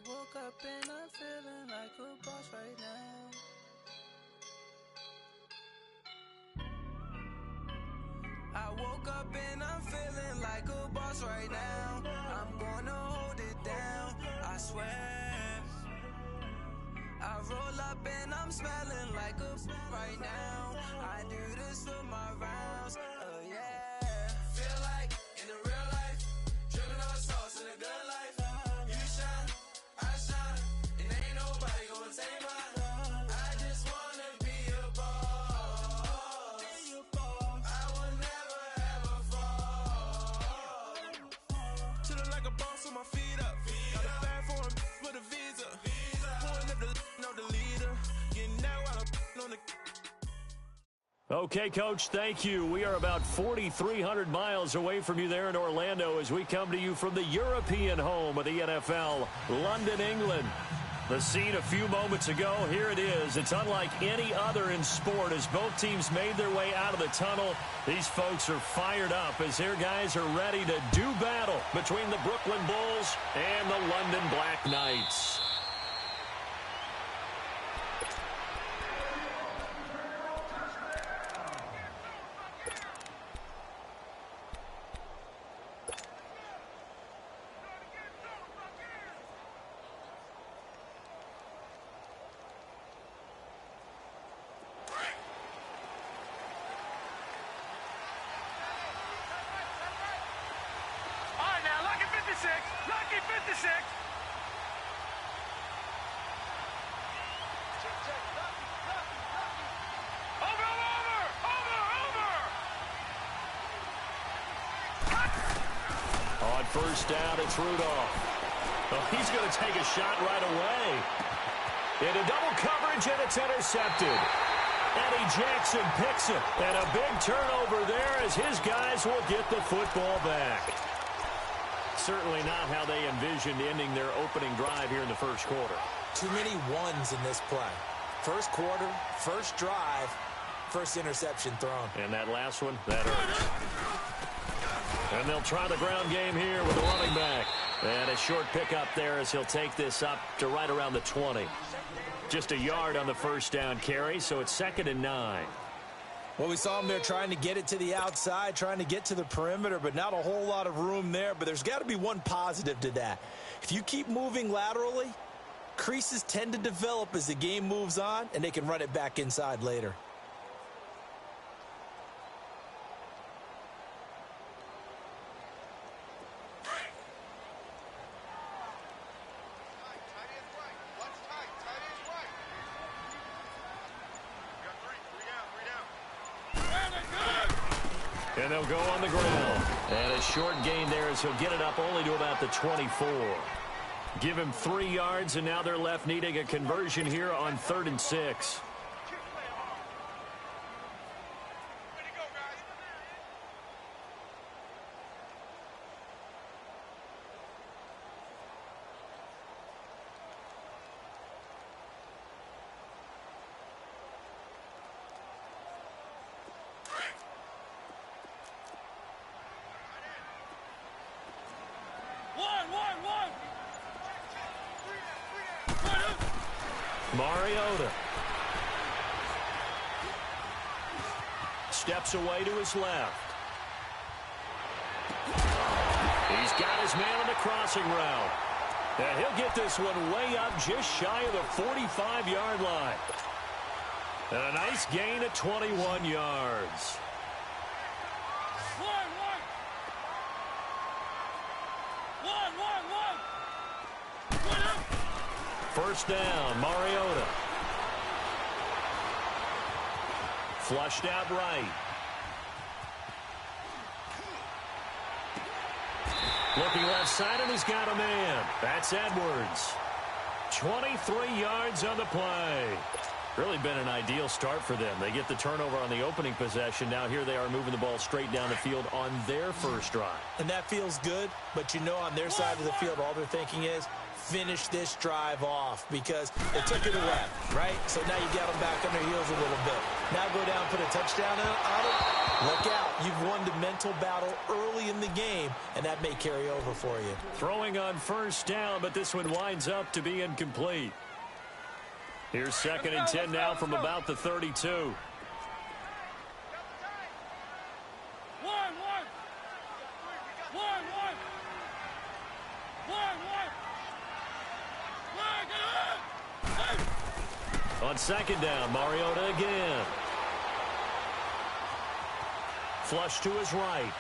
woke up and I'm feeling like a boss right now. I woke up and I'm feeling like a boss right now. I'm gonna hold it down, I swear. I roll up and I'm smelling like a right now. I do this for my rounds, yeah. Feel like in the real life, dripping on sauce in a good life. You shine, I shine, and ain't nobody gonna take mine. I just wanna be a boss. I will never ever fall. Chillin' like a boss with my feet up. Got a bag for him with a visa. Pulling up the leader. Getting out while I'm on the. Okay, Coach, thank you. We are about 4,300 miles away from you there in Orlando as we come to you from the European home of the NFL, London, England. The scene a few moments ago, here it is. It's unlike any other in sport as both teams made their way out of the tunnel. These folks are fired up as their guys are ready to do battle between the Brooklyn Bulls and the London Black Knights. Lucky 56. Over. On first down, it's Rudolph. Oh, he's going to take a shot right away. Into double coverage, and it's intercepted. Eddie Jackson picks it. And a big turnover there as his guys will get the football back. Certainly not how they envisioned ending their opening drive here in the first quarter. Too many ones in this play. First quarter, first drive, first interception thrown. And that last one, that hurts. And they'll try the ground game here with the running back. And a short pickup there as he'll take this up to right around the 20. Just a yard on the first down carry, so it's 2nd and 9. Well, we saw him there trying to get it to the outside, trying to get to the perimeter, but not a whole lot of room there. But there's got to be one positive to that. If you keep moving laterally, creases tend to develop as the game moves on, and they can run it back inside later. And they'll go on the ground. And a short gain there as he'll get it up only to about the 24. Give him 3 yards, and now they're left needing a conversion here on 3rd and 6. Mariota steps away to his left. He's got his man on the crossing route. And he'll get this one way up just shy of the 45-yard line. And a nice gain of 21 yards. First down, Mariota. Flushed out right. Looking left side, and he's got a man. That's Edwards. 23 yards on the play. Really been an ideal start for them. They get the turnover on the opening possession. Now here they are moving the ball straight down the field on their first drive. And that feels good, but you know on their side of the field, all they're thinking is, finish this drive off because they took it away, right? So now you got them back on their heels a little bit. Now go down, put a touchdown on it. Look out. You've won the mental battle early in the game, and that may carry over for you. Throwing on first down, but this one winds up to be incomplete. Here's 2nd and 10 now from about the 32. On 2nd down, Mariota again. Flush to his right.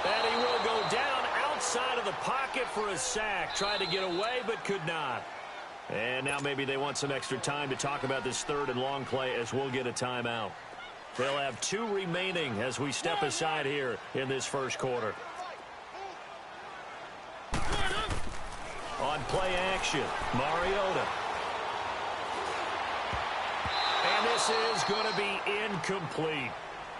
And he will go down outside of the pocket for a sack. Tried to get away, but could not. And now maybe they want some extra time to talk about this 3rd and long play as we'll get a timeout. They'll have 2 remaining as we step aside here in this first quarter. On play action, Mariota. And this is going to be incomplete.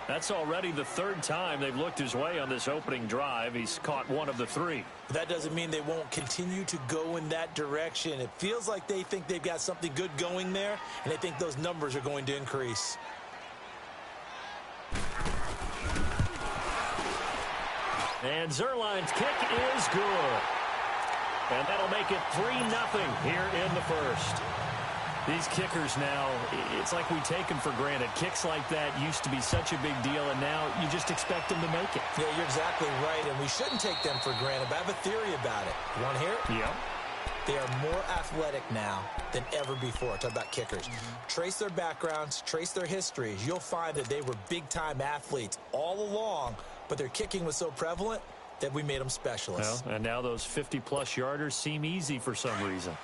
That's already the 3rd time they've looked his way on this opening drive. He's caught 1 of the 3. That doesn't mean they won't continue to go in that direction. It feels like they think they've got something good going there, and they think those numbers are going to increase. And Zerline's kick is good. And that'll make it 3-0 here in the first. These kickers now, it's like we take them for granted. Kicks like that used to be such a big deal, and now you just expect them to make it. Yeah, you're exactly right, and we shouldn't take them for granted, but I have a theory about it. You want to hear it? Yeah. They are more athletic now than ever before. Talk about kickers. Trace their backgrounds, trace their histories. You'll find that they were big-time athletes all along, but their kicking was so prevalent that we made them specialists. Well, and now those 50-plus yarders seem easy for some reason.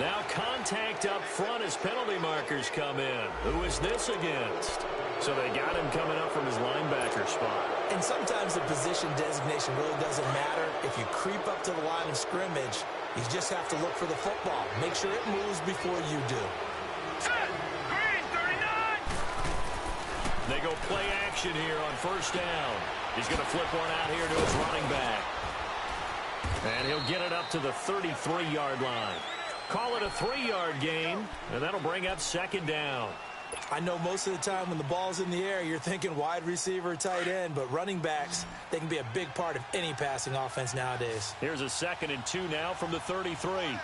Now contact up front as penalty markers come in. Who is this against? So they got him coming up from his linebacker spot. And sometimes the position designation really doesn't matter. If you creep up to the line of scrimmage, you just have to look for the football. Make sure it moves before you do. Green, 39! They go play action here on first down. He's going to flip one out here to his running back. And he'll get it up to the 33-yard line. Call it a 3-yard gain, and that'll bring up 2nd down. I know most of the time when the ball's in the air, you're thinking wide receiver, tight end, but running backs, they can be a big part of any passing offense nowadays. Here's a 2nd and 2 now from the 33. Gone!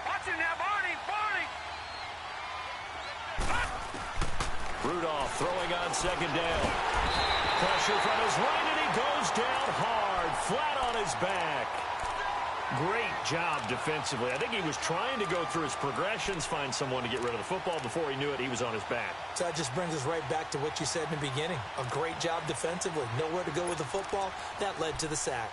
Watch him now, Barney! Rudolph throwing on 2nd down. Pressure from his right, and he goes down hard, flat on his back. Great job defensively. I think he was trying to go through his progressions, find someone to get rid of the football. Before he knew it, he was on his back. So that just brings us right back to what you said in the beginning. A great job defensively. Nowhere to go with the football. That led to the sack.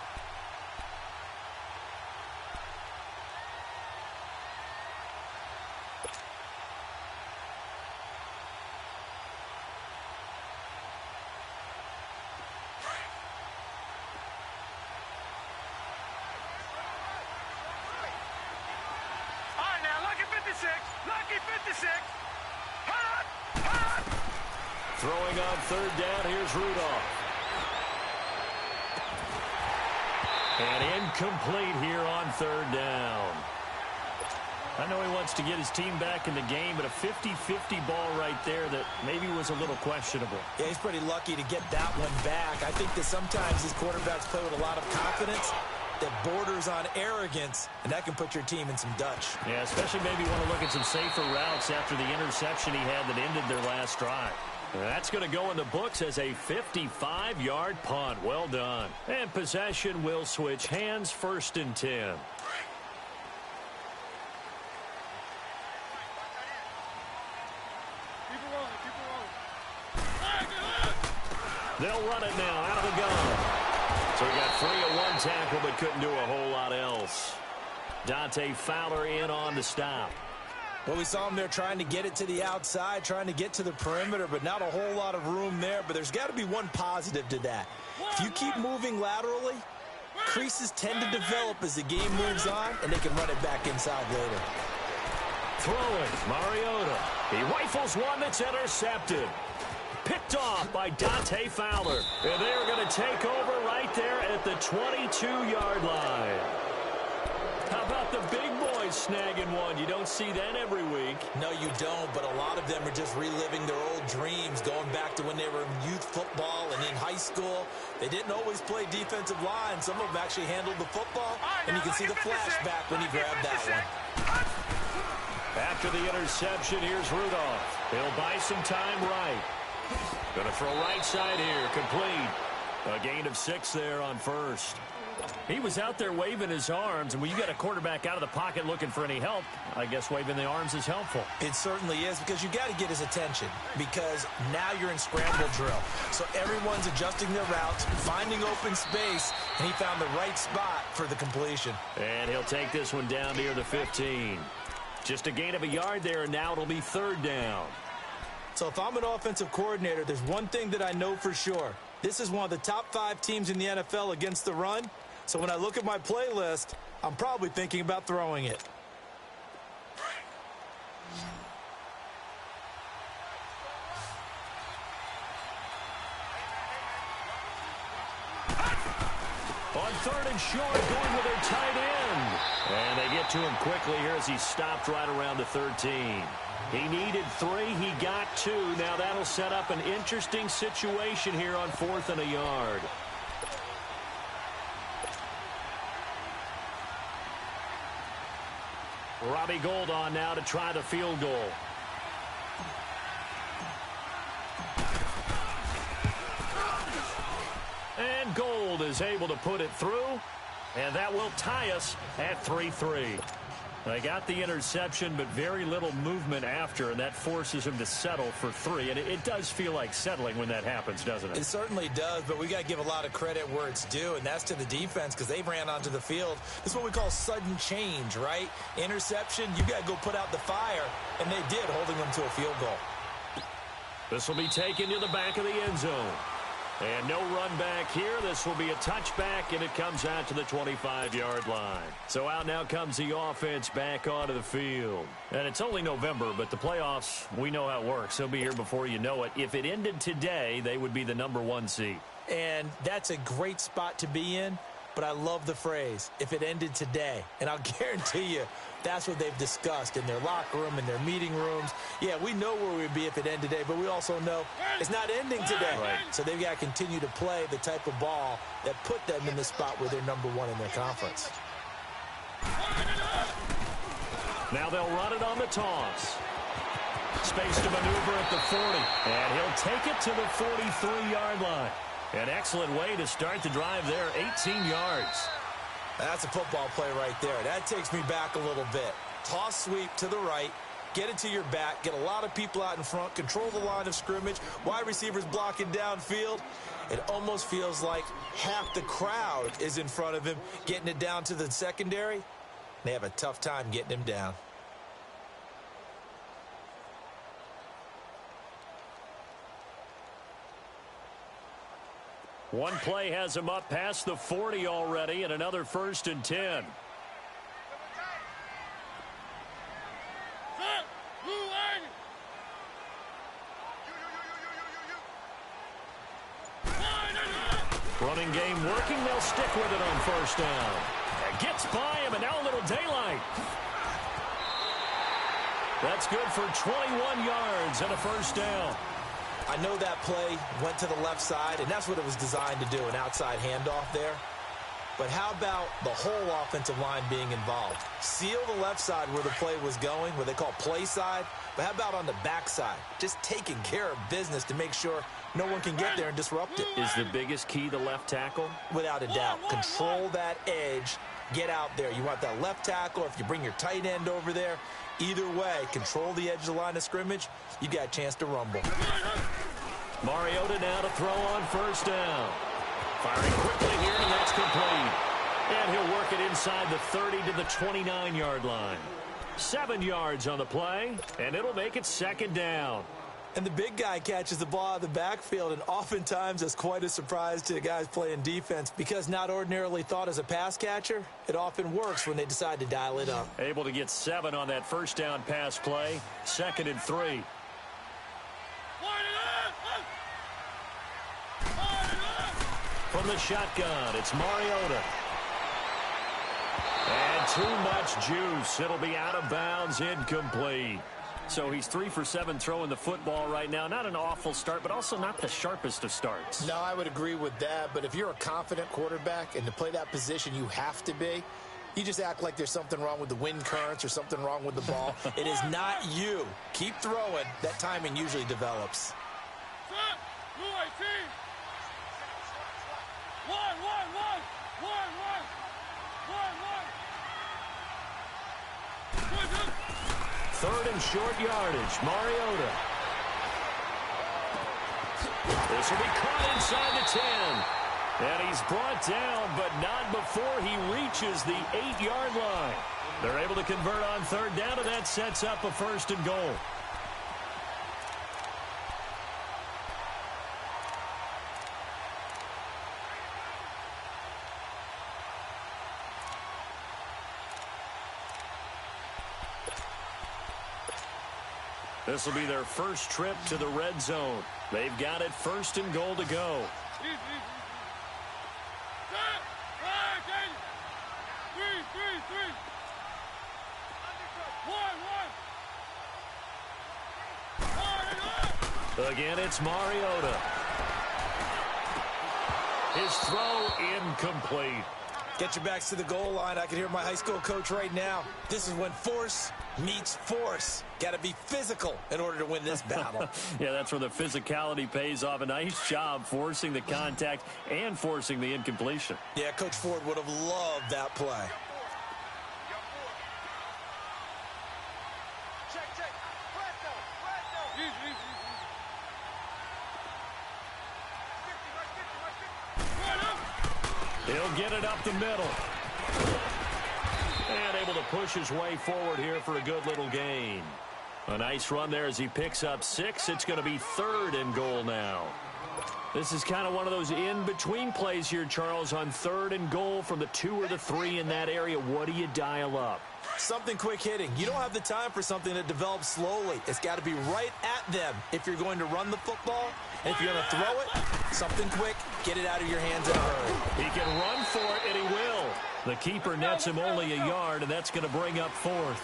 Lucky 56. Throwing on 3rd down, here's Rudolph. And incomplete here on 3rd down. I know he wants to get his team back in the game, but a 50-50 ball right there that maybe was a little questionable. Yeah, he's pretty lucky to get that one back. I think that sometimes these quarterbacks play with a lot of confidence that borders on arrogance, and that can put your team in some Dutch. Yeah, especially maybe want to look at some safer routes after the interception he had that ended their last drive. That's going to go in the books as a 55-yard punt. Well done. And possession will switch hands, 1st and 10. They'll run it now out of the gun. So he got free of one tackle but couldn't do a whole lot else. Dante Fowler in on the stop. Well, we saw him there trying to get it to the outside, trying to get to the perimeter, but not a whole lot of room there. But there's got to be one positive to that. If you keep moving laterally, creases tend to develop as the game moves on, and they can run it back inside later. Throwing, Mariota. He rifles one that's intercepted. Picked off by Dante Fowler. And they're going to take over right there at the 22-yard line. How about the big boys snagging one? You don't see that every week. No, you don't, but a lot of them are just reliving their old dreams, going back to when they were in youth football and in high school. They didn't always play defensive line. Some of them actually handled the football, and you can see the flashback when he grabbed that one. After the interception, here's Rudolph. He'll buy some time right. Going to throw right side here, complete. A gain of 6 there on first. He was out there waving his arms, and when you got a quarterback out of the pocket looking for any help, I guess waving the arms is helpful. It certainly is, because you got to get his attention, because now you're in scramble drill. So everyone's adjusting their routes, finding open space, and he found the right spot for the completion. And he'll take this one down near the 15. Just a gain of a yard there, and now it'll be 3rd down. So if I'm an offensive coordinator, there's one thing that I know for sure. This is one of the top 5 teams in the NFL against the run. So when I look at my playlist, I'm probably thinking about throwing it. On 3rd and short, going with their tight end. And they get to him quickly here as he stopped right around the 13. He needed 3. He got 2. Now that'll set up an interesting situation here on 4th and a yard. Robbie Gould on now to try the field goal. And Gould is able to put it through, and that will tie us at 3-3. They got the interception, but very little movement after, and that forces him to settle for 3. And it does feel like settling when that happens, doesn't it? It certainly does, but we got to give a lot of credit where it's due, and that's to the defense, because they ran onto the field. This is what we call sudden change, right? Interception, you got to go put out the fire, and they did, holding them to a field goal. This will be taken to the back of the end zone. And no run back here. This will be a touchback, and it comes out to the 25-yard line. So out now comes the offense back onto the field. And it's only November, but the playoffs, we know how it works. They'll be here before you know it. If it ended today, they would be the #1 seed. And that's a great spot to be in, but I love the phrase, if it ended today. And I'll guarantee you, that's what they've discussed in their locker room, in their meeting rooms. Yeah, we know where we'd be if it ended today, but we also know it's not ending today. Right. So they've got to continue to play the type of ball that put them in the spot where they're #1 in their conference. Now they'll run it on the toss. Space to maneuver at the 40. And he'll take it to the 43-yard line. An excellent way to start the drive there, 18 yards. That's a football play right there. That takes me back a little bit. Toss sweep to the right, get it to your back, get a lot of people out in front, control the line of scrimmage, wide receivers blocking downfield. It almost feels like half the crowd is in front of him, getting it down to the secondary. They have a tough time getting him down. One play has him up past the 40 already, and another 1st and 10. Running game working. They'll stick with it on 1st down. It gets by him, and now a little daylight. That's good for 21 yards and a 1st down. I know that play went to the left side, and that's what it was designed to do, an outside handoff there. But how about the whole offensive line being involved? Seal the left side where the play was going, what they call play side. But how about on the back side? Just taking care of business to make sure no one can get there and disrupt it. Is the biggest key the left tackle? Without a doubt. Control that edge. Get out there. You want that left tackle. If you bring your tight end over there, either way, control the edge of the line of scrimmage. You got a chance to rumble. Mariota now to throw on 1st down. Firing quickly here, and that's complete. And he'll work it inside the 30 to the 29-yard line. 7 yards on the play, and it'll make it second down. And the big guy catches the ball out of the backfield, and oftentimes it's quite a surprise to the guys playing defense because not ordinarily thought as a pass catcher, it often works when they decide to dial it up. Able to get 7 on that first down pass play. 2nd and 3. From the shotgun, it's Mariota. And too much juice. It'll be out of bounds, incomplete. So he's 3 for 7 throwing the football right now. Not an awful start, but also not the sharpest of starts. No, I would agree with that. But if you're a confident quarterback and to play that position you have to be, you just act like there's something wrong with the wind currents or something wrong with the ball. It is not you. Keep throwing. That timing usually develops. Third and short yardage. Mariota. This will be caught inside the 10. And he's brought down, but not before he reaches the 8-yard line. They're able to convert on third down, and that sets up a 1st and goal. This will be their first trip to the red zone. They've got it 1st and goal to go. Again, it's Mariota. His throw incomplete. Get your backs to the goal line. I can hear my high school coach right now. This is when force meets force. Got to be physical in order to win this battle. Yeah, that's where the physicality pays off. A nice job forcing the contact and forcing the incompletion. Yeah, Coach Ford would have loved that play. He'll get it up the middle. And able to push his way forward here for a good little gain. A nice run there as he picks up 6. It's going to be 3rd and goal now. This is kind of one of those in-between plays here, Charles, on 3rd and goal from the 2 or the 3 in that area. What do you dial up? Something quick hitting. You don't have the time for something that develops slowly. It's got to be right at them if you're going to run the football. And if you're going to throw it, something quick, get it out of your hands in a hurry. He can run for it, and he will. The keeper nets him only a yard, and that's going to bring up 4th.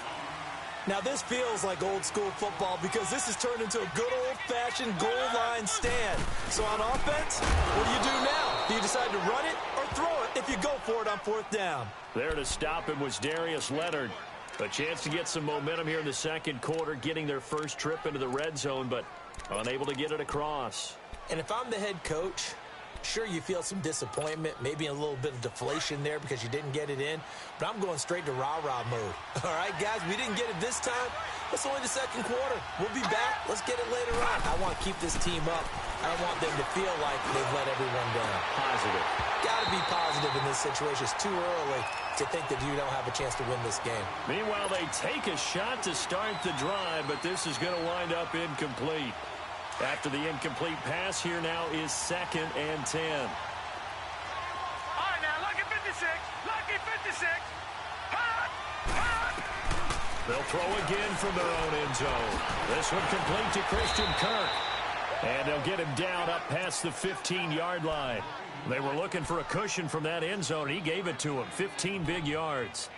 Now, this feels like old-school football because this has turned into a good old-fashioned goal line stand. So on offense, what do you do now? Do you decide to run it or throw it if you go for it on 4th down? There to stop him was Darius Leonard. A chance to get some momentum here in the 2nd quarter, getting their first trip into the red zone, but unable to get it across. And if I'm the head coach, sure, you feel some disappointment, maybe a little bit of deflation there because you didn't get it in, but I'm going straight to rah-rah mode. All right, guys, we didn't get it this time. It's only the 2nd quarter. We'll be back. Let's get it later on. I want to keep this team up. I don't want them to feel like they've let everyone down. Positive. Got to be positive in this situation. It's too early to think that you don't have a chance to win this game. Meanwhile, they take a shot to start the drive, but this is going to wind up incomplete. After the incomplete pass, here now is 2nd and 10. All right, now, lucky 56. Lucky 56. Hot! Hot! They'll throw again from their own end zone. This one complete to Christian Kirk. And they'll get him down up past the 15-yard line. They were looking for a cushion from that end zone. He gave it to him. 15 big yards.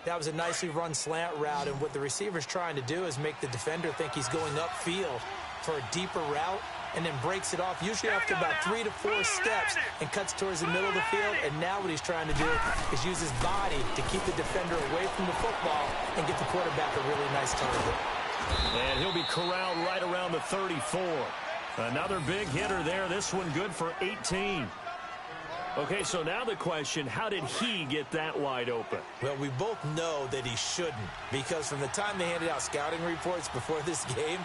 That was a nicely run slant route, and what the receiver's trying to do is make the defender think he's going upfield for a deeper route, and then breaks it off, usually after about 3 to 4 steps, and cuts towards the middle of the field. And now what he's trying to do is use his body to keep the defender away from the football and get the quarterback a really nice target. And he'll be corralled right around the 34. Another big hitter there. This one good for 18. Okay, so now the question, how did he get that wide open? Well, we both know that he shouldn't, because from the time they handed out scouting reports before this game,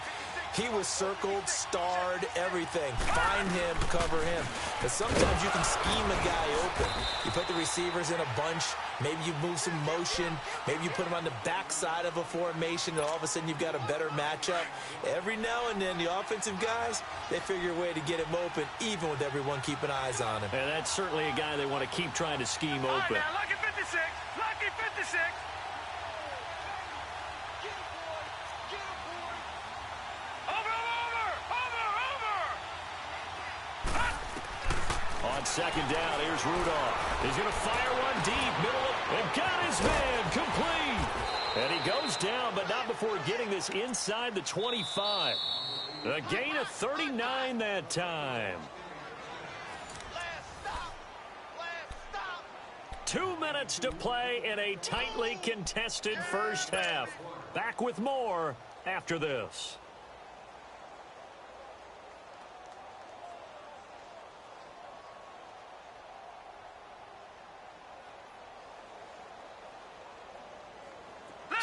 He was circled, starred, everything. Find him, cover him. But sometimes you can scheme a guy open. You put the receivers in a bunch. Maybe you move some motion. Maybe you put them on the backside of a formation, and all of a sudden you've got a better matchup. Every now and then, the offensive guys, they figure a way to get him open, even with everyone keeping eyes on him. And that's certainly a guy they want to keep trying to scheme open. Now, lucky 56. Lucky 56. On second down, here's Rudolph. He's going to fire one deep, middle of, and got his man complete. And he goes down, but not before getting this inside the 25. A gain of 39 that time. 2 minutes to play in a tightly contested first half. Back with more after this.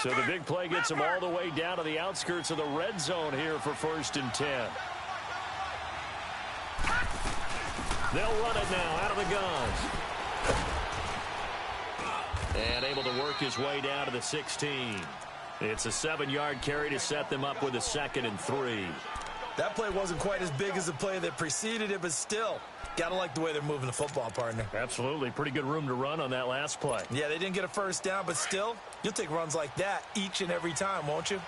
So the big play gets them all the way down to the outskirts of the red zone here for 1st and 10. They'll run it now out of the guns. And able to work his way down to the 16. It's a 7-yard carry to set them up with a 2nd and 3. That play wasn't quite as big as the play that preceded it, but still, gotta like the way they're moving the football, partner. Absolutely. Pretty good room to run on that last play. Yeah, they didn't get a first down, but still, you'll take runs like that each and every time, won't you?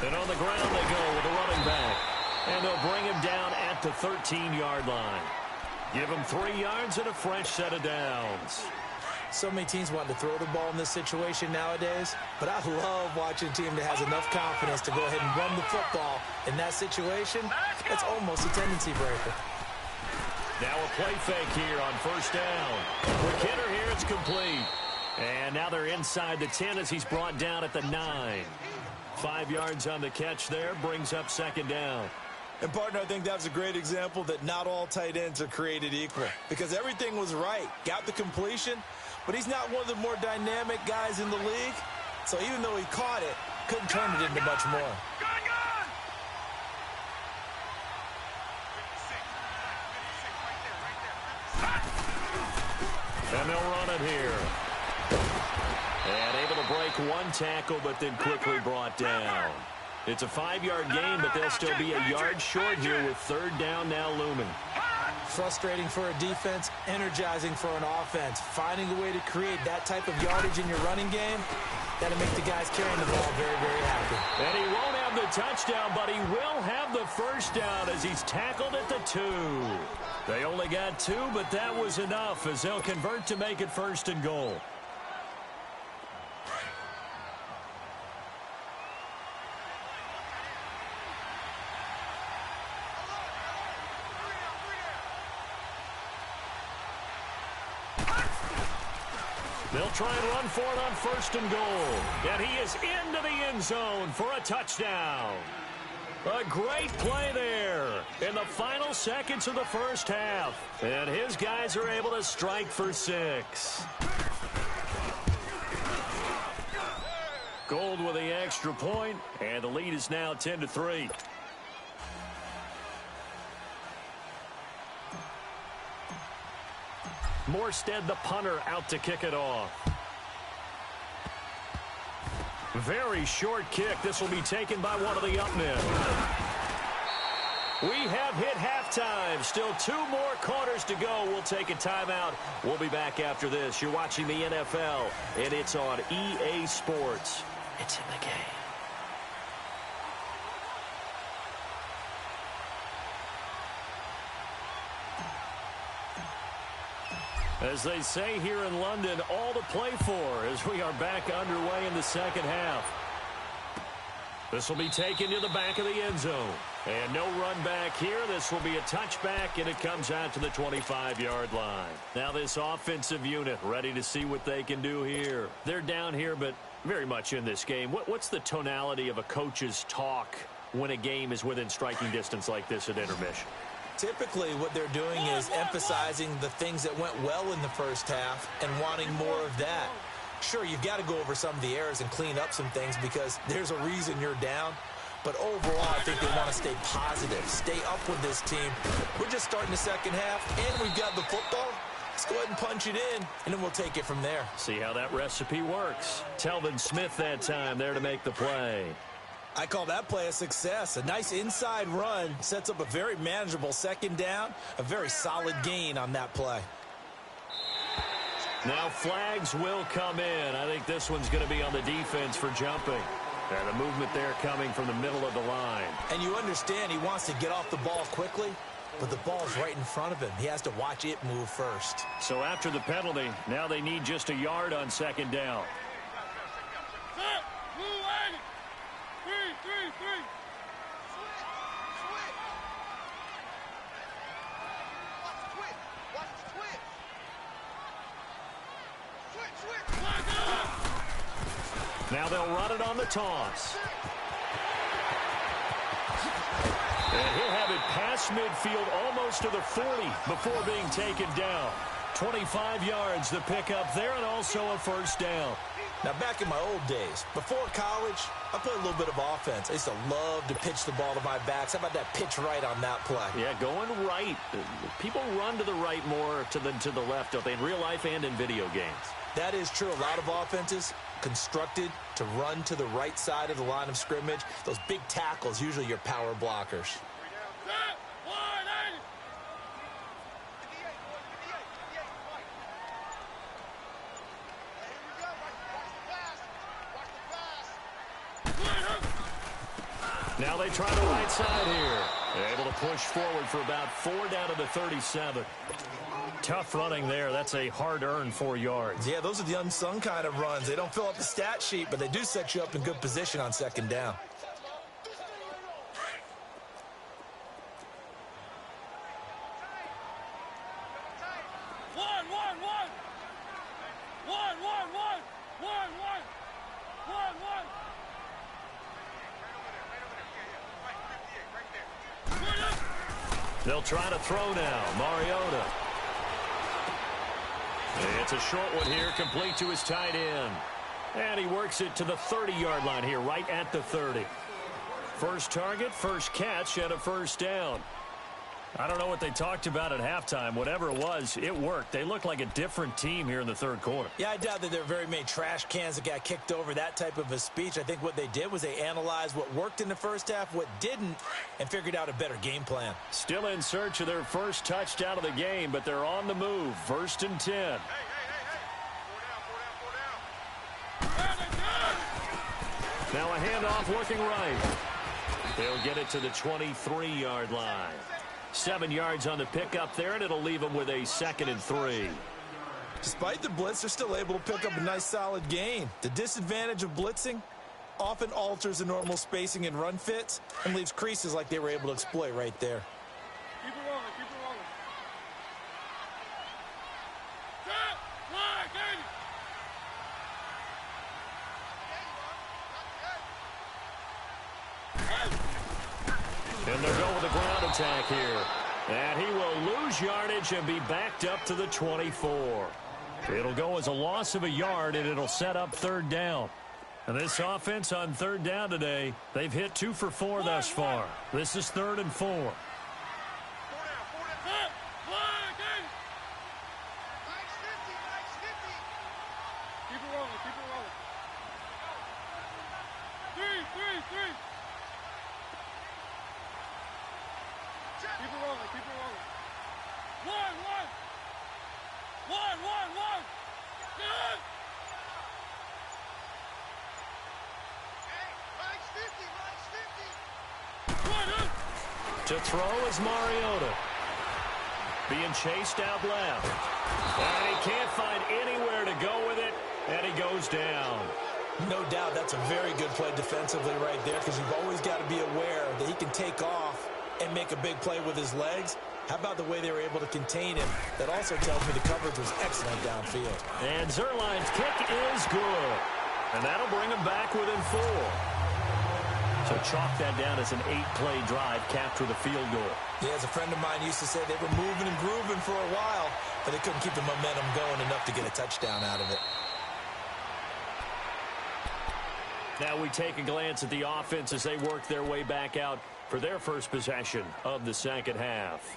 And on the ground they go with a running back. And they'll bring him down at the 13-yard line. Give him 3 yards and a fresh set of downs. So many teams want to throw the ball in this situation nowadays, but I love watching a team that has enough confidence to go ahead and run the football in that situation. It's almost a tendency breaker. Now a play fake here on 1st down. For Kidder here, it's complete. And now they're inside the 10 as he's brought down at the 9. 5 yards on the catch there, brings up 2nd down. And, partner, I think that was a great example that not all tight ends are created equal, because everything was right. Got the completion, but he's not one of the more dynamic guys in the league. So even though he caught it, couldn't turn it into much more. And they'll run it here. And able to break one tackle, but then quickly brought down. It's a 5-yard gain, but they'll still be a yard short here with 3rd down now looming. Frustrating for a defense, energizing for an offense. Finding a way to create that type of yardage in your running game, that'll make the guys carrying the ball very, very happy. And he won't have the touchdown, but he will have the 1st down as he's tackled at the 2. They only got 2, but that was enough as they'll convert to make it 1st and goal. They'll try and run for it on 1st and goal. And he is into the end zone for a touchdown. A great play there in the final seconds of the first half. And his guys are able to strike for 6. Gold with the extra point, and the lead is now 10-3. Morstead, the punter, out to kick it off. Very short kick. This will be taken by one of the up men. We have hit halftime. Still 2 more quarters to go. We'll take a timeout. We'll be back after this. You're watching the NFL, and it's on EA Sports. It's in the game. As they say here in London, all to play for as we are back underway in the second half. This will be taken to the back of the end zone. And no run back here. This will be a touchback, and it comes out to the 25-yard line. Now this offensive unit ready to see what they can do here. They're down here, but very much in this game. What's the tonality of a coach's talk when a game is within striking distance like this at intermission? Typically, what they're doing is emphasizing the things that went well in the first half and wanting more of that. Sure, you've got to go over some of the errors and clean up some things because there's a reason you're down. But overall, I think they want to stay positive, stay up with this team. We're just starting the second half, and we've got the football. Let's go ahead and punch it in, and then we'll take it from there. See how that recipe works. Telvin Smith that time there to make the play. I call that play a success. A nice inside run sets up a very manageable second down, a very solid gain on that play. Now flags will come in. I think this one's going to be on the defense for jumping. And a movement there coming from the middle of the line. And you understand he wants to get off the ball quickly, but the ball's right in front of him. He has to watch it move first. So after the penalty, now they need just a yard on second down. Now they'll run it on the toss. And he'll have it past midfield almost to the 40 before being taken down. 25 yards the pickup there and also a first down. Now back in my old days, before college, I played a little bit of offense. I used to love to pitch the ball to my backs. How about that pitch right on that play? Yeah, going right. People run to the right more than to the left, don't they, in real life and in video games? That is true. A lot of offenses constructed to run to the right side of the line of scrimmage. Those big tackles, usually your power blockers. Now they try the right side here. Able to push forward for about 4 down to the 37. Tough running there. That's a hard-earned 4 yards. Yeah, those are the unsung kind of runs. They don't fill up the stat sheet, but they do set you up in good position on second down. They'll try to throw now. Mariota. It's a short one here, complete to his tight end. And he works it to the 30-yard line here, right at the 30. First target, first catch, and a first down. I don't know what they talked about at halftime. Whatever it was, it worked. They look like a different team here in the third quarter. Yeah, I doubt that there are very many trash cans that got kicked over, that type of a speech. I think what they did was they analyzed what worked in the first half, what didn't, and figured out a better game plan. Still in search of their first touchdown of the game, but they're on the move. 1st and 10. Now a handoff looking right. They'll get it to the 23-yard line. 7 yards on the pickup there, and it'll leave them with a 2nd and 3. Despite the blitz, they're still able to pick up a nice solid gain. The disadvantage of blitzing often alters the normal spacing and run fits and leaves creases like they were able to exploit right there. Keep it rolling, keep it rolling. And they'll go with a ground attack here. And he will lose yardage and be backed up to the 24. It'll go as a loss of a yard, and it'll set up 3rd down. And this offense on 3rd down today, they've hit 2 for 4 thus far. This is 3rd and 4. To throw is Mariota. Being chased out left. And he can't find anywhere to go with it, and he goes down. No doubt that's a very good play defensively right there because you've always got to be aware that he can take off and make a big play with his legs. How about the way they were able to contain him? That also tells me the coverage was excellent downfield. And Zerline's kick is good. And that'll bring him back within 4. So chalk that down as an 8-play drive, capture the field goal. Yeah, as a friend of mine used to say, they were moving and grooving for a while, but they couldn't keep the momentum going enough to get a touchdown out of it. Now we take a glance at the offense as they work their way back out for their first possession of the second half.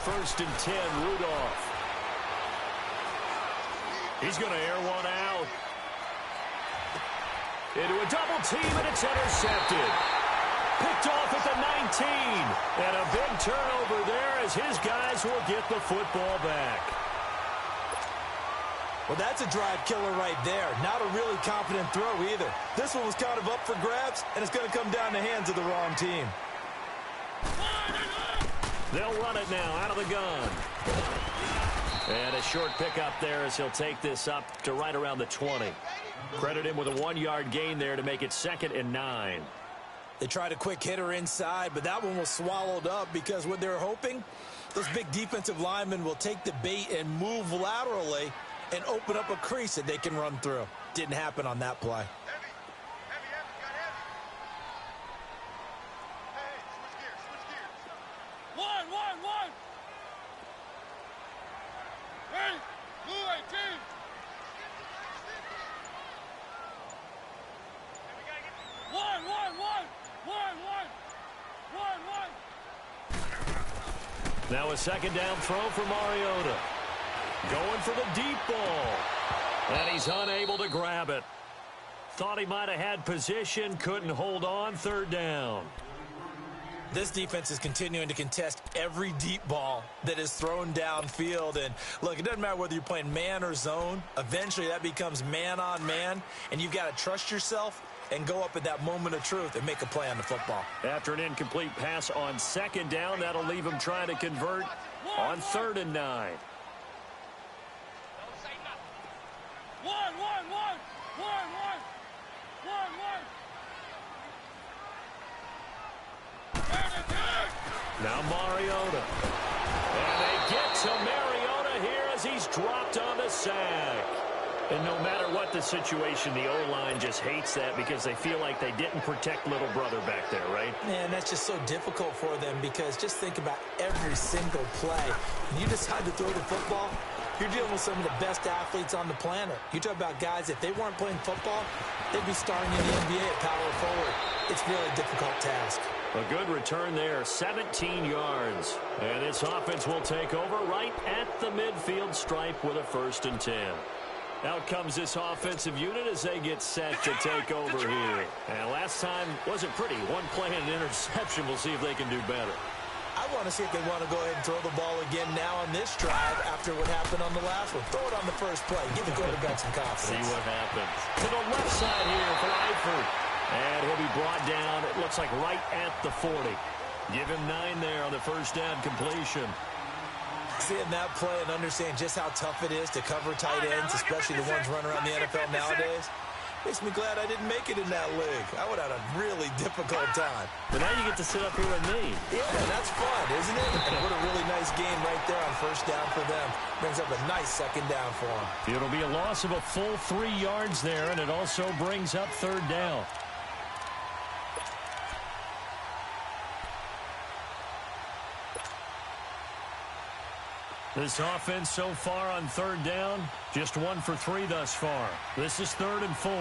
First and 10, Rudolph. He's going to air one out. Into a double team, and it's intercepted. Picked off at the 19. And a big turnover there as his guys will get the football back. Well, that's a drive killer right there. Not a really confident throw either. This one was kind of up for grabs, and it's going to come down the hands of the wrong team. They'll run it now out of the gun. And a short pickup there as he'll take this up to right around the 20. Credit him with a 1-yard gain there to make it 2nd and 9. They tried a quick hitter inside, but that one was swallowed up because what they're hoping, those big defensive linemen will take the bait and move laterally and open up a crease that they can run through. Didn't happen on that play. Now a second down throw for Mariota. Going for the deep ball. And he's unable to grab it. Thought he might have had position, couldn't hold on, 3rd down. This defense is continuing to contest every deep ball that is thrown downfield. And look, it doesn't matter whether you're playing man or zone. Eventually that becomes man on man, and you've got to trust yourself and go up at that moment of truth and make a play on the football. After an incomplete pass on 2nd down, that'll leave him trying to convert on 3rd and 9. Now Mariota. And they get to Mariota here as he's dropped on the sack. And no matter what the situation, the O-line just hates that because they feel like they didn't protect little brother back there, right? Man, that's just so difficult for them because just think about every single play. When you decide to throw the football, you're dealing with some of the best athletes on the planet. You talk about guys, if they weren't playing football, they'd be starting in the NBA at power forward. It's really a difficult task. A good return there, 17 yards. And this offense will take over right at the midfield stripe with a 1st and 10. Out comes this offensive unit as they get set to take over here. And last time wasn't pretty. 1 play and an interception. We'll see if they can do better. I want to see if they want to go ahead and throw the ball again now on this drive after what happened on the last one. Throw it on the first play. Give the quarterback some confidence. See what happens. To the left side here for Eifert. And he'll be brought down, it looks like right at the 40. Give him 9 there on the first down completion. Seeing that play and understanding just how tough it is to cover tight ends, especially the ones running around the NFL nowadays, makes me glad I didn't make it in that league. I would have had a really difficult time. But now you get to sit up here with me. Yeah, that's fun, isn't it? And what a really nice game right there on first down for them. Brings up a nice second down for them. It'll be a loss of a full 3 yards there, and it also brings up 3rd down. This offense so far on 3rd down, just 1 for 3 thus far. This is 3rd and 4.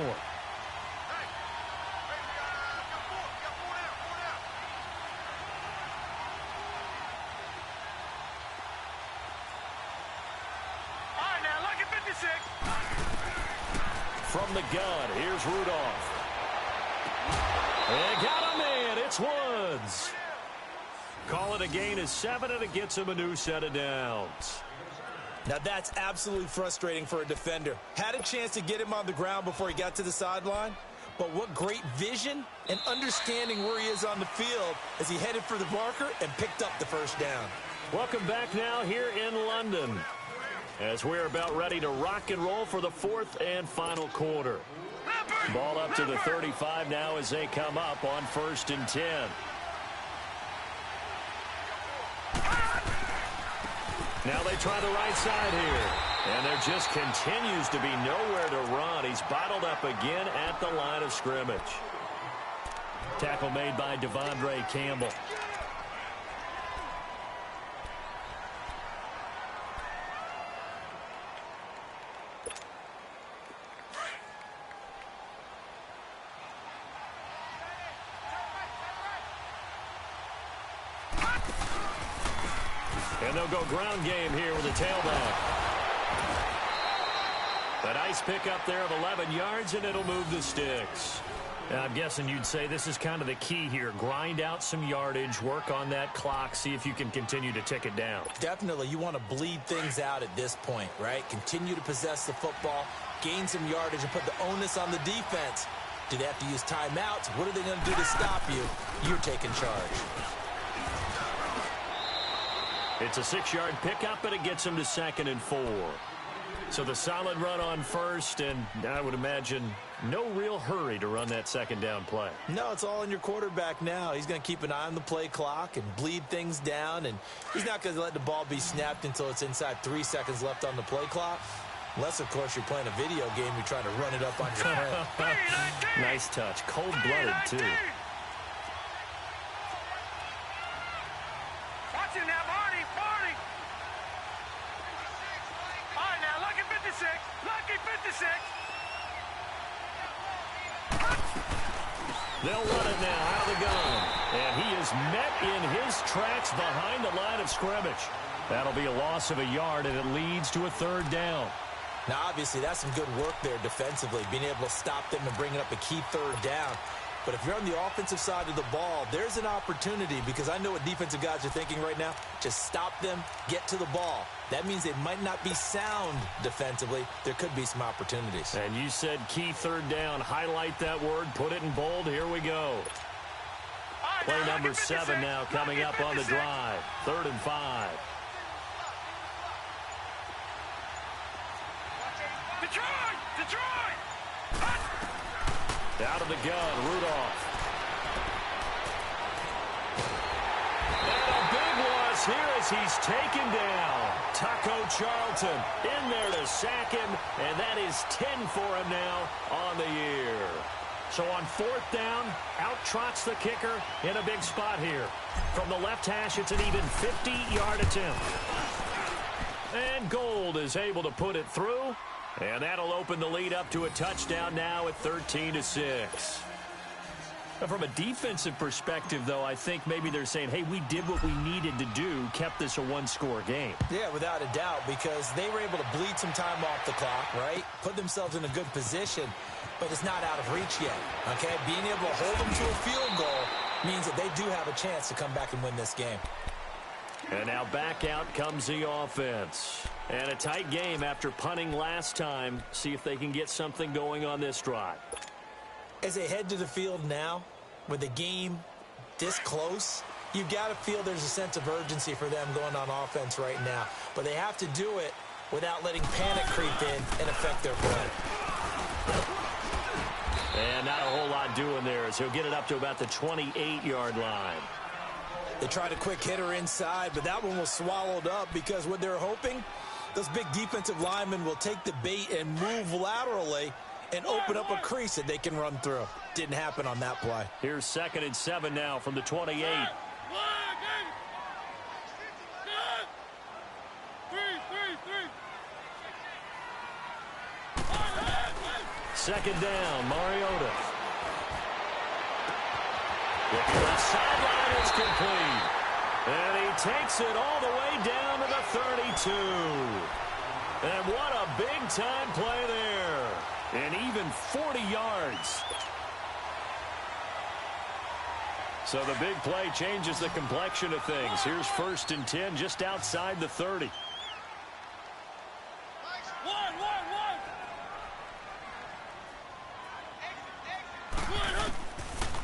From the gun, here's Rudolph. They got a man, it's Woods. Call it a gain of 7, and it gets him a new set of downs. Now that's absolutely frustrating for a defender. Had a chance to get him on the ground before he got to the sideline, but what great vision and understanding where he is on the field as he headed for the marker and picked up the first down. Welcome back now here in London as we're about ready to rock and roll for the 4th and final quarter. Ball up to the 35 now as they come up on 1st and 10. Now they try the right side here. And there just continues to be nowhere to run. He's bottled up again at the line of scrimmage. Tackle made by Devondre Campbell. And they'll go ground game here with a tailback. A nice pickup there of 11 yards, and it'll move the sticks. I'm guessing you'd say this is kind of the key here. Grind out some yardage, work on that clock, see if you can continue to tick it down. Definitely. You want to bleed things out at this point, right? Continue to possess the football, gain some yardage, and put the onus on the defense. Do they have to use timeouts? What are they going to do to stop you? You're taking charge. It's a 6-yard pickup, and it gets him to 2nd and 4. So the solid run on first, and I would imagine no real hurry to run that 2nd down play. No, it's all in your quarterback now. He's going to keep an eye on the play clock and bleed things down, and he's not going to let the ball be snapped until it's inside 3 seconds left on the play clock. Unless, of course, you're playing a video game, you're trying to run it up on your head. Nice touch. Cold-blooded, too. Watch him now, Barney. All right, now, lucky 56. Lucky 56. They'll run it now out of the gun. And he is met in his tracks behind the line of scrimmage. That'll be a loss of a yard, and it leads to a 3rd down. Now, obviously, that's some good work there defensively, being able to stop them and bringing up a key 3rd down. But if you're on the offensive side of the ball, there's an opportunity, because I know what defensive guys are thinking right now. Just stop them, get to the ball. That means they might not be sound defensively. There could be some opportunities. And you said key 3rd down. Highlight that word. Put it in bold. Here we go. Play number 7 now coming up on the drive. 3rd and 5. Detroit! Out of the gun, Rudolph. And a big loss here as he's taken down. Taco Charlton in there to sack him, and that is 10 for him now on the year. So on 4th down, out trots the kicker in a big spot here. From the left hash, it's an even 50-yard attempt. And Gold is able to put it through. And that'll open the lead up to a touchdown now at 13-6. From a defensive perspective, though, I think maybe they're saying, hey, we did what we needed to do, kept this a 1-score game. Yeah, without a doubt, because they were able to bleed some time off the clock, right? Put themselves in a good position, but it's not out of reach yet, okay? Being able to hold them to a field goal means that they do have a chance to come back and win this game. And now back out comes the offense. And a tight game after punting last time. See if they can get something going on this drive. As they head to the field now, with the game this close, you've got to feel there's a sense of urgency for them going on offense right now. But they have to do it without letting panic creep in and affect their play. And not a whole lot doing there as he'll get it up to about the 28-yard line. They tried a quick hitter inside, but that one was swallowed up because what they're hoping, those big defensive linemen will take the bait and move laterally and open up a crease that they can run through. Didn't happen on that play. Here's 2nd and 7 now from the 28. Second down, Mariota. Looking to the sideline, it's complete. And he takes it all the way down to the 32. And what a big-time play there. And even 40 yards. So the big play changes the complexion of things. Here's 1st and 10 just outside the 30.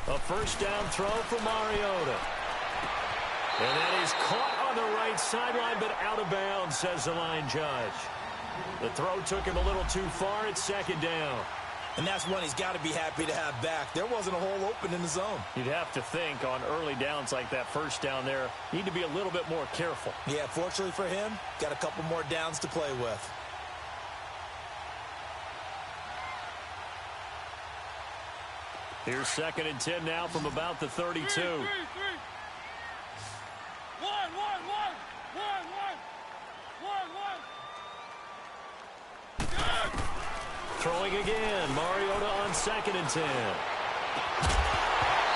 A 1st down throw for Mariota. And that is caught on the right sideline, but out of bounds, says the line judge. The throw took him a little too far. It's 2nd down. And that's one he's got to be happy to have back. There wasn't a hole open in the zone. You'd have to think on early downs like that first down there, need to be a little bit more careful. Yeah, fortunately for him, got a couple more downs to play with. Here's 2nd and 10 now from about the 32. One. Throwing again. Mariota on 2nd and 10.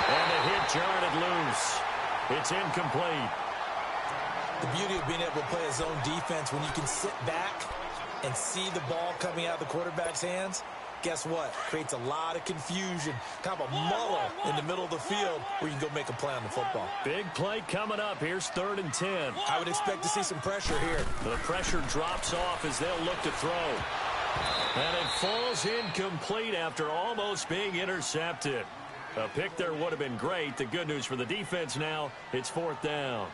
And the hit jarred it loose. It's incomplete. The beauty of being able to play a zone defense when you can sit back and see the ball coming out of the quarterback's hands, guess what? Creates a lot of confusion, kind of a muddle in the middle of the field where you can go make a play on the football. Big play coming up. Here's 3rd and 10. I would expect to see some pressure here. The pressure drops off as they'll look to throw. And it falls incomplete after almost being intercepted. A pick there would have been great. The good news for the defense now, it's 4th down.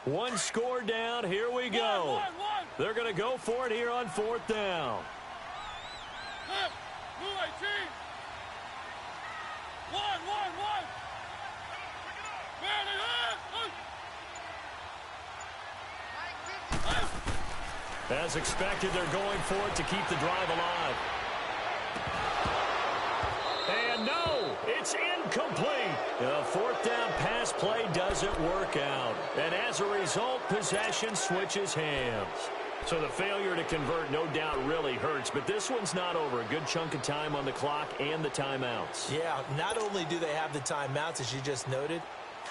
One score down. Here we go. They're going to go for it here on 4th down. As expected, they're going for it to keep the drive alive. And no, it's incomplete. The 4th down pass play doesn't work out. And as a result, possession switches hands. So the failure to convert no doubt really hurts, but this one's not over. A good chunk of time on the clock and the timeouts. Yeah, not only do they have the timeouts, as you just noted,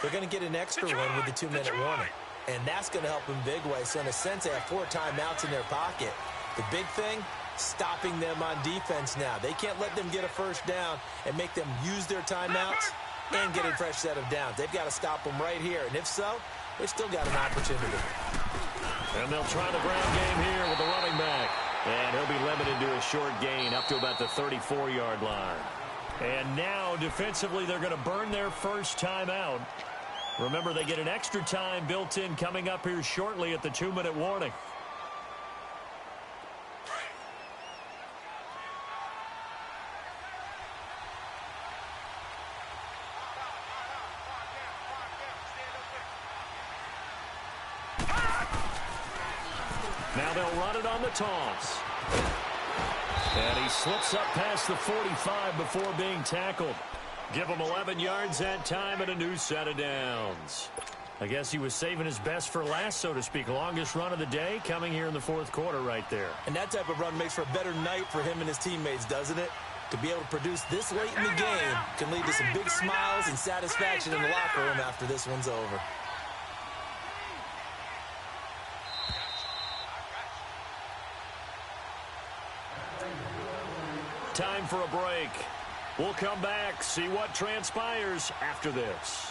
they're going to get an extra one with the 2-minute warning. And that's going to help in big ways. So in a sense, they have 4 timeouts in their pocket. The big thing, stopping them on defense now. They can't let them get a first down and make them use their timeouts and get a fresh set of downs. They've got to stop them right here. And if so, they've still got an opportunity. And they'll try the ground game here with the running back. And he'll be limited to a short gain up to about the 34-yard line. And now, defensively, they're going to burn their first timeout. Remember, they get an extra time built in coming up here shortly at the 2-minute warning. Now they'll run it on the toss. And he slips up past the 45 before being tackled. Give him 11 yards that time and a new set of downs. I guess he was saving his best for last, so to speak. Longest run of the day coming here in the 4th quarter right there. And that type of run makes for a better night for him and his teammates, doesn't it? To be able to produce this late in the game can lead to some big smiles and satisfaction in the locker room after this one's over. Time for a break. We'll come back, see what transpires after this.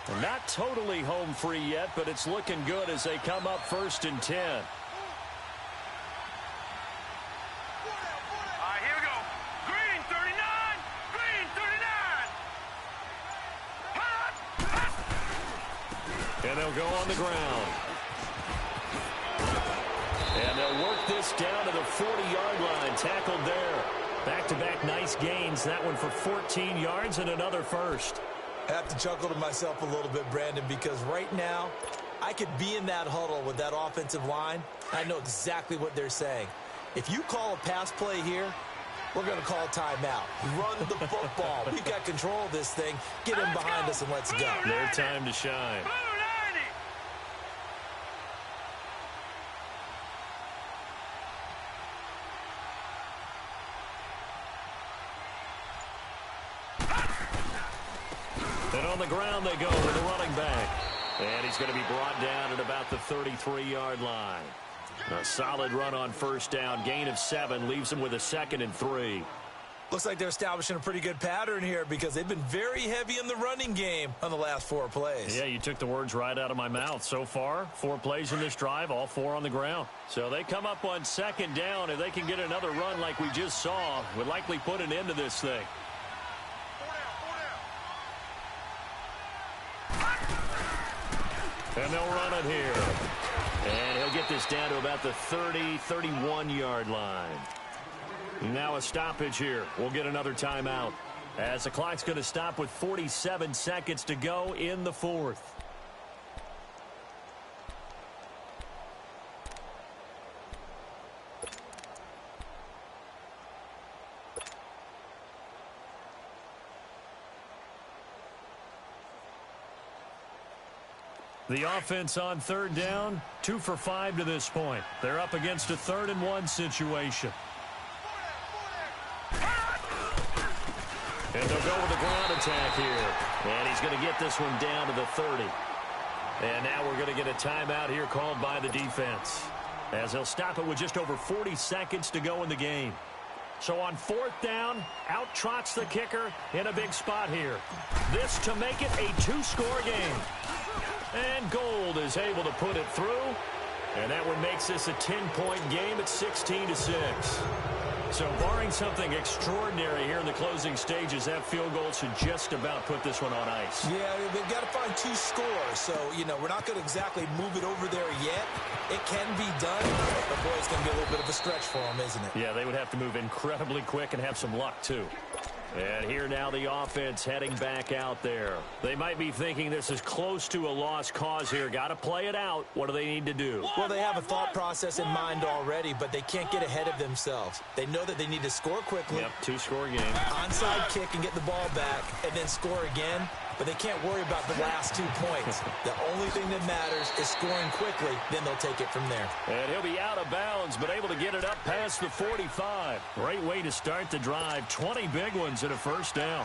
They're not totally home free yet, but it's looking good as they come up 1st and 10. All right, here we go. Green 39. Green 39. And they'll go on the ground. And they'll work this down to the 40-yard line. Tackled there. Back-to-back nice gains. That one for 14 yards and another first. I have to chuckle to myself a little bit, Brandon, because right now I could be in that huddle with that offensive line. I know exactly what they're saying. If you call a pass play here, we're going to call a timeout. Run the football. We've got control of this thing. Get him behind us and let's go. Their time to shine. And on the ground they go with the running back. And he's going to be brought down at about the 33-yard line. A solid run on 1st down. Gain of 7 leaves him with a 2nd and 3. Looks like they're establishing a pretty good pattern here because they've been very heavy in the running game on the last 4 plays. Yeah, you took the words right out of my mouth. So far, 4 plays in this drive, all 4 on the ground. So they come up on 2nd down. If they can get another run like we just saw, would likely put an end to this thing. And they'll run it here. And he'll get this down to about the 30, 31-yard line. Now a stoppage here. We'll get another timeout as the clock's going to stop with 47 seconds to go in the 4th. The offense on 3rd down, 2 for 5 to this point. They're up against a 3rd and 1 situation. And they'll go with the ground attack here. And he's going to get this one down to the 30. And now we're going to get a timeout here called by the defense, as they'll stop it with just over 40 seconds to go in the game. So on 4th down, out trots the kicker in a big spot here. This to make it a 2-score game. And Gold is able to put it through. And that one makes this a 10-point game at 16-6. So barring something extraordinary here in the closing stages, that field goal should just about put this one on ice. Yeah, they've got to find 2 scores. So, we're not going to exactly move it over there yet. It can be done, but boy, it's going to be a little bit of a stretch for them, isn't it? Yeah, they would have to move incredibly quick and have some luck, too. And here now the offense heading back out there. They might be thinking this is close to a lost cause here. Got to play it out. What do they need to do? Well, they have a thought process in mind already, but they can't get ahead of themselves. They know that they need to score quickly. Yep, 2-score game. Onside kick and get the ball back and then score again. But they can't worry about the last 2 points. The only thing that matters is scoring quickly. Then they'll take it from there. And he'll be out of bounds, but able to get it up past the 45. Great way to start the drive. 20 big ones and a 1st down.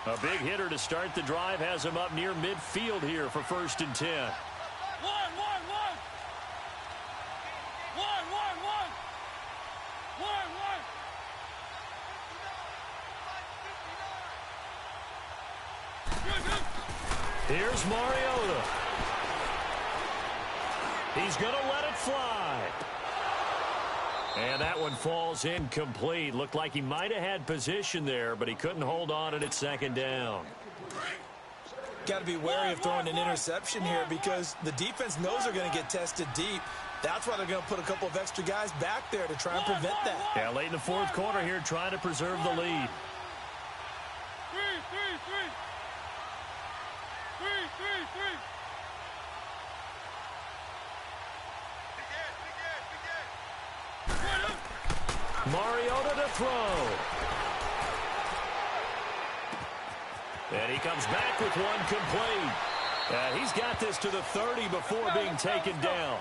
A big hitter to start the drive has him up near midfield here for 1st and 10. Here's Mariota. He's going to let it fly. And that one falls incomplete. Looked like he might have had position there, but he couldn't hold on it at 2nd down. Got to be wary of throwing an interception here because the defense knows they're going to get tested deep. That's why they're going to put a couple of extra guys back there to try and prevent that. Yeah, late in the 4th quarter here, trying to preserve the lead. Mariota to throw. And he comes back with one complete. And he's got this to the 30 before being taken down.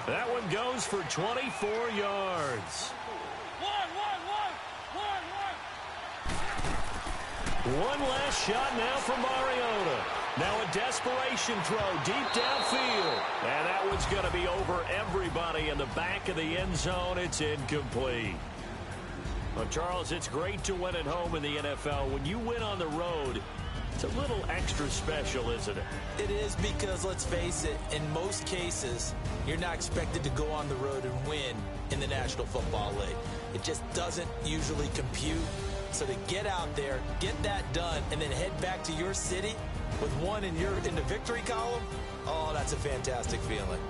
That one goes for 24 yards. One last shot now from Mariota. Now a desperation throw deep downfield. And that one's going to be over everybody in the back of the end zone. It's incomplete. Well, Charles, it's great to win at home in the NFL. When you win on the road, it's a little extra special, isn't it? It is because, let's face it, in most cases, you're not expected to go on the road and win in the National Football League. It just doesn't usually compute. So to get out there, get that done, and then head back to your city with one in the victory column, oh, that's a fantastic feeling.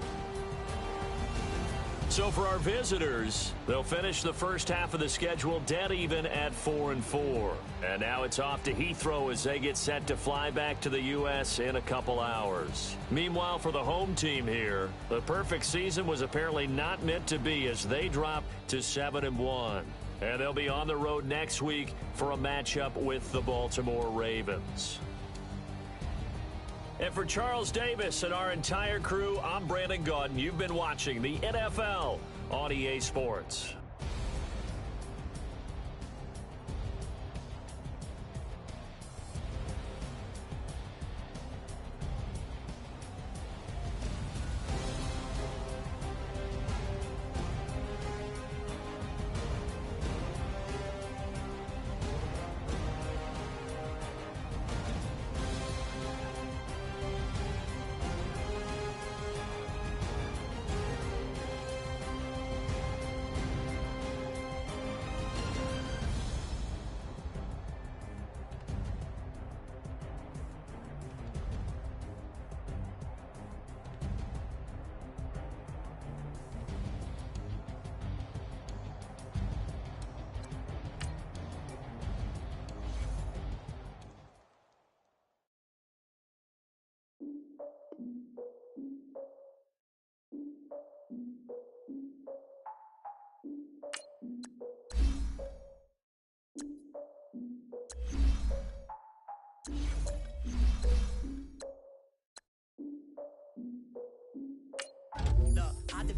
So for our visitors, they'll finish the first half of the schedule dead even at 4-4. And now it's off to Heathrow as they get set to fly back to the U.S. in a couple hours. Meanwhile, for the home team here, the perfect season was apparently not meant to be as they drop to 7-1. And they'll be on the road next week for a matchup with the Baltimore Ravens. And for Charles Davis and our entire crew, I'm Brandon Gaudin. You've been watching the NFL on EA Sports.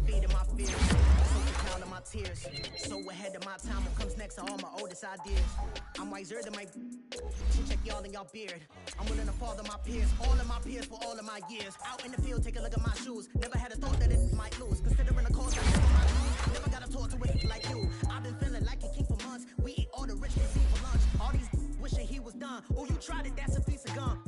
feeding my fears. So proud of my tears. So ahead of my time, what comes next are all my oldest ideas. I'm wiser than my check y'all in y'all beard. I'm willing to father my peers, all of my peers for all of my years. Out in the field, take a look at my shoes. Never had a thought that it might lose. Considering the cost I never might lose. Never got to talk to it like you. I've been feeling like a king for months. We eat all the rich cuisine for lunch. All these wishing he was done. Oh, you tried it, that's a piece of gum.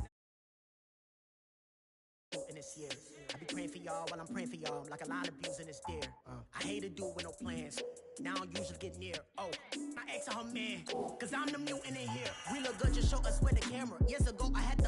In this year, I be praying for y'all while I'm praying for y'all. Like a line of abusing this deer. I hate to do with no plans. Now I usually get near. Oh, my ex are her man. Cause I'm the mutant in here. We look good, just show us where the camera. Years ago, I had